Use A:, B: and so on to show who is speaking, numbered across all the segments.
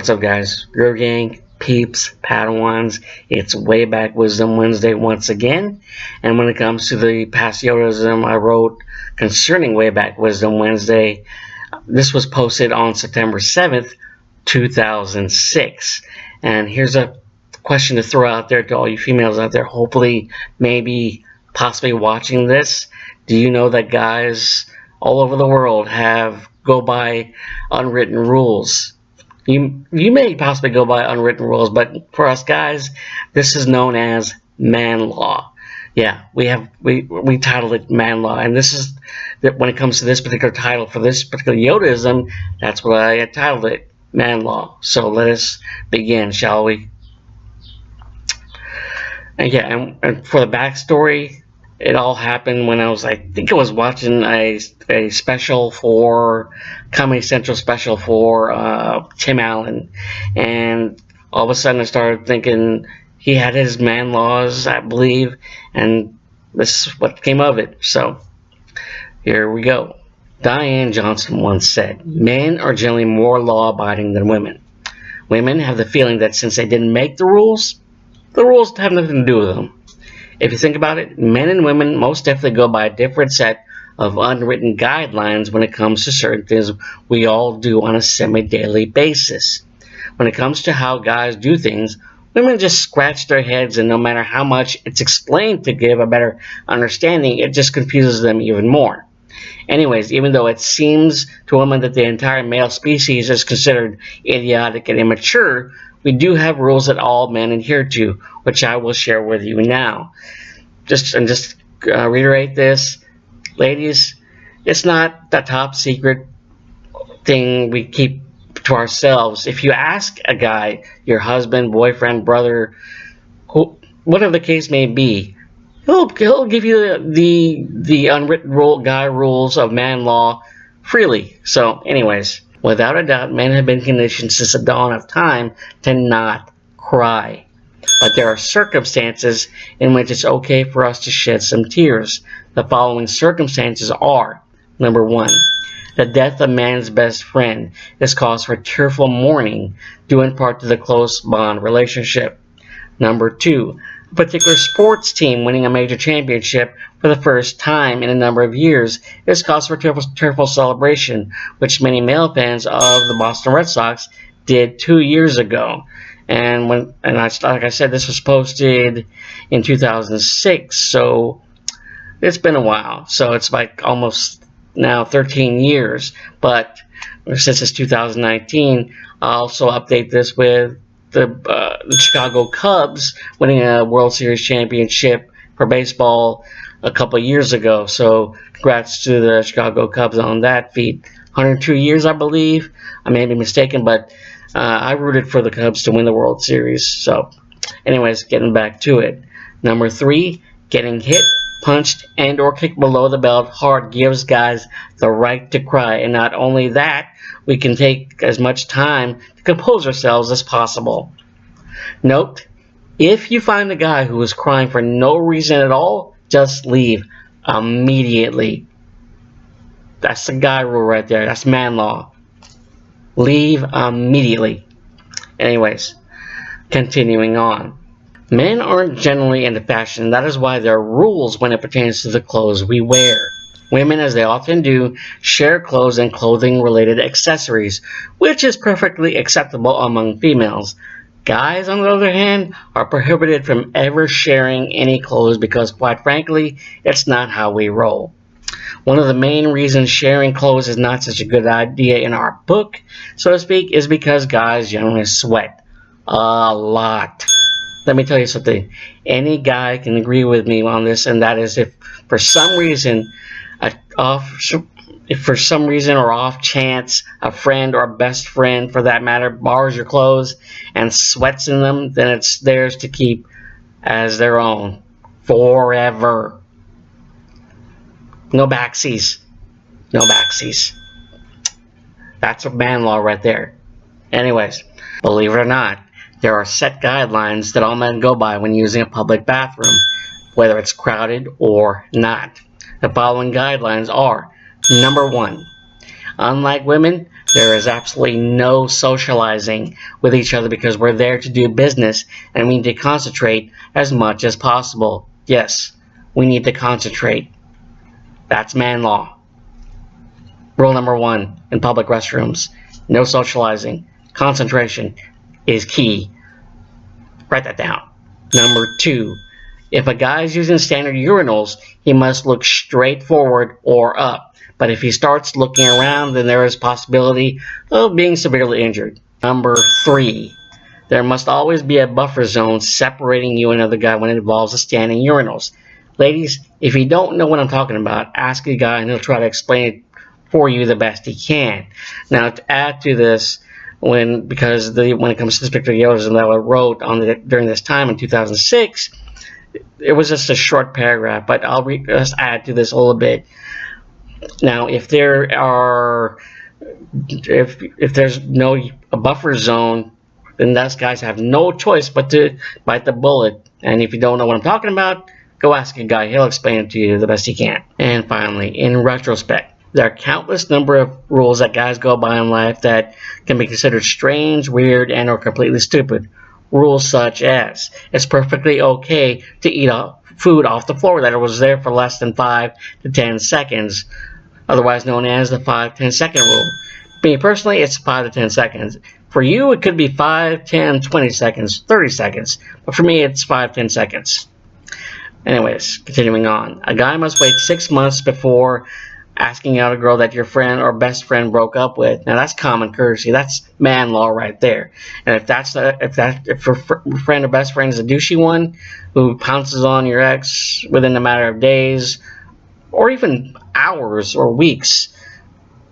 A: What's up, guys? Girl gang, peeps, Padawans. It's Way Back Wisdom Wednesday once again. And when it comes to the past Yodaism I wrote concerning Way Back Wisdom Wednesday, this was posted on September 7th, 2006. And here's a question to throw out there to all you females out there, hopefully, maybe, possibly watching this. Do you know that guys all over the world go by unwritten rules? You may possibly go by unwritten rules, but for us guys, this is known as man law. Yeah, we titled it man law, and this is that when it comes to this particular title for this particular Yodaism, that's what I titled it, man law. So let us begin, shall we? And yeah, and for the backstory, it all happened when I think I was watching a special for Comedy Central special for Tim Allen, and all of a sudden I started thinking he had his man laws, I believe, and this is what came of it. So here we go. Diane Johnson once said, "Men are generally more law-abiding than women. Women have the feeling that since they didn't make the rules have nothing to do with them." If you think about it, men and women most definitely go by a different set of unwritten guidelines when it comes to certain things we all do on a semi-daily basis. When it comes to how guys do things, women just scratch their heads, and no matter how much it's explained to give a better understanding, it just confuses them even more. Anyways, even though it seems to women that the entire male species is considered idiotic and immature, we do have rules that all men adhere to, which I will share with you now. Just reiterate this, ladies, it's not the top secret thing we keep to ourselves. If you ask a guy, your husband, boyfriend, brother, whatever the case may be, he'll give you the unwritten rules of man law freely. So anyways, without a doubt, men have been conditioned since the dawn of time to not cry. But there are circumstances in which it's okay for us to shed some tears. The following circumstances are: number 1, the death of man's best friend is cause for tearful mourning, due in part to the close bond relationship. Number 2, a particular sports team winning a major championship for the first time in a number of years is cause for tearful celebration, which many male fans of the Boston Red Sox did 2 years ago. And like I said, this was posted in 2006, so it's been a while. So it's like almost now 13 years. But since it's 2019, I'll also update this with the Chicago Cubs winning a World Series championship for baseball a couple of years ago. So congrats to the Chicago Cubs on that feat. 102 years, I believe. I may be mistaken, but I rooted for the Cubs to win the World Series. So anyways, getting back to it. Number 3, getting hit, punched, and or kicked below the belt hard gives guys the right to cry. And not only that, we can take as much time to compose ourselves as possible. Note, if you find a guy who is crying for no reason at all, just leave immediately. That's the guy rule right there. That's man law. Leave immediately. Anyways, continuing on. Men aren't generally into fashion. That is why there are rules when it pertains to the clothes we wear. Women, as they often do, share clothes and clothing-related accessories, which is perfectly acceptable among females. Guys, on the other hand, are prohibited from ever sharing any clothes because, quite frankly, it's not how we roll. One of the main reasons sharing clothes is not such a good idea in our book, so to speak, is because guys generally sweat a lot. Let me tell you something. Any guy can agree with me on this, and that is if for some reason or off chance a friend or best friend for that matter borrows your clothes and sweats in them, then it's theirs to keep as their own forever. No backsies. No backsies. That's a man law right there. Anyways, believe it or not, there are set guidelines that all men go by when using a public bathroom, whether it's crowded or not. The following guidelines are: number 1, Unlike women, there is absolutely no socializing with each other because we're there to do business and we need to concentrate as much as possible. Yes, we need to concentrate. That's man law. Rule number 1 in public restrooms: no socializing. Concentration is key. Write that down. Number 2, if a guy is using standard urinals, he must look straight forward or up. But if he starts looking around, then there is a possibility of being severely injured. Number 3, there must always be a buffer zone separating you and another guy when it involves the standing urinals. Ladies, if you don't know what I'm talking about, ask a guy and he'll try to explain it for you the best he can. Now, to add to this, when it comes to this particular Yodaism that I wrote during this time in 2006, it was just a short paragraph, but I'll just add to this a little bit. Now, if there's no a buffer zone, then those guys have no choice but to bite the bullet. And if you don't know what I'm talking about, go ask a guy. He'll explain it to you the best he can. And finally, in retrospect, there are countless number of rules that guys go by in life that can be considered strange, weird, and or completely stupid. Rules such as, it's perfectly okay to eat food off the floor that was there for less than 5 to 10 seconds, otherwise known as the 5-10 second rule. Me personally, it's 5 to 10 seconds. For you, it could be 5, 10, 20 seconds, 30 seconds, but for me, it's 5-10 seconds. Anyways, continuing on. A guy must wait 6 months before asking out a girl that your friend or best friend broke up with. Now that's common courtesy. That's man law right there. And if your friend or best friend is a douchey one who pounces on your ex within a matter of days or even hours or weeks,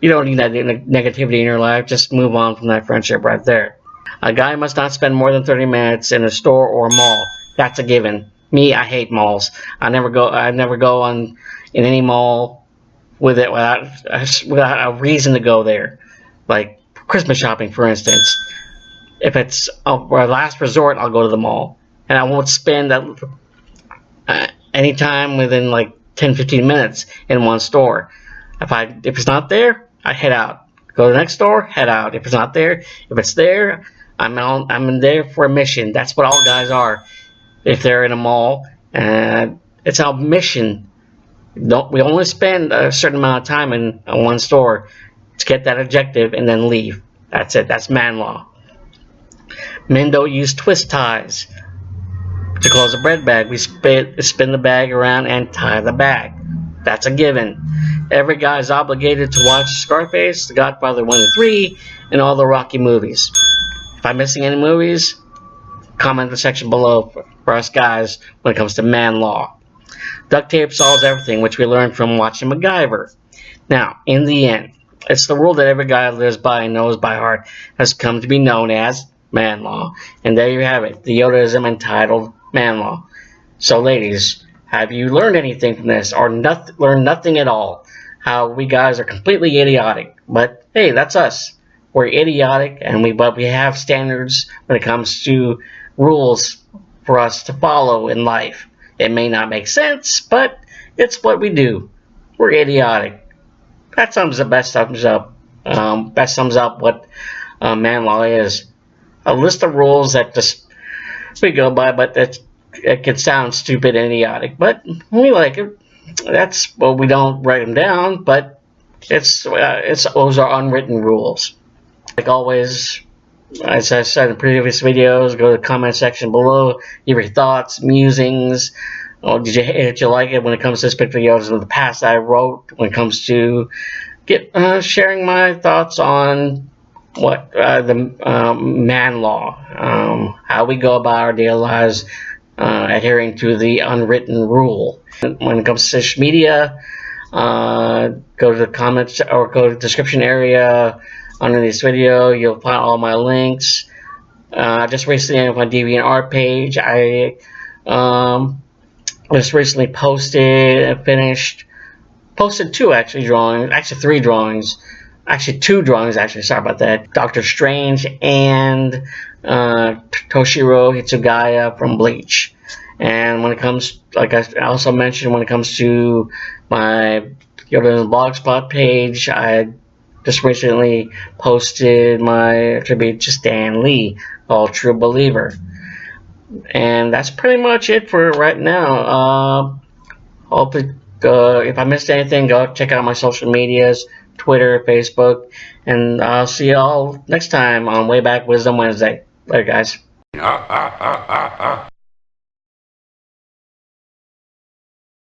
A: you don't need that negativity in your life. Just move on from that friendship right there. A guy must not spend more than 30 minutes in a store or mall. That's a given. Me, I hate malls. I never go in any mall without a reason to go there, like Christmas shopping, for instance. If it's a last resort, I'll go to the mall, and I won't spend any time within like 10-15 minutes in one store. If it's not there, I head out. Go to the next store, head out. If it's not there, if it's there, I'm in there for a mission. That's what all guys are. If they're in a mall, it's our mission. We only spend a certain amount of time in one store to get that objective and then leave. That's it. That's man law. Men don't use twist ties to close a bread bag. We spin the bag around and tie the bag. That's a given. Every guy is obligated to watch Scarface, The Godfather 1 and 3, and all the Rocky movies. If I'm missing any movies, comment in the section below for us guys when it comes to man law. Duct tape solves everything, which we learned from watching MacGyver. Now, in the end, it's the rule that every guy lives by and knows by heart has come to be known as man law. And there you have it, the Yodaism entitled man law. So ladies, have you learned anything from this or learned nothing at all? How we guys are completely idiotic. But hey, that's us. We're idiotic, but we have standards when it comes to rules for us to follow in life. It may not make sense, but it's what we do. We're idiotic. That best sums up what man law is. A list of rules that we go by, but it can sound stupid and idiotic. But we like it. That's we don't write them down, but those are unwritten rules. Like always, as I said in previous videos, go to the comment section below. Give your thoughts, musings. Did you like it when it comes to this particular videos in the past I wrote when it comes to sharing my thoughts on what the man law, how we go about our daily lives, adhering to the unwritten rule. When it comes to social media, go to the comments or go to the description area under this video. You'll find all my links. Just recently on my DeviantArt page, I just recently posted 3 drawings, actually 2 drawings, sorry about that. Doctor Strange and Toshiro Hitsugaya from Bleach. And when it comes, like I also mentioned, when it comes to my Yodaism Blogspot page, I just recently posted my tribute to Stan Lee, called True Believer. And that's pretty much it for right now. Hope it, if I missed anything, go check out my social medias, Twitter, Facebook, and I'll see you all next time on Way Back Wisdom Wednesday. Later, guys.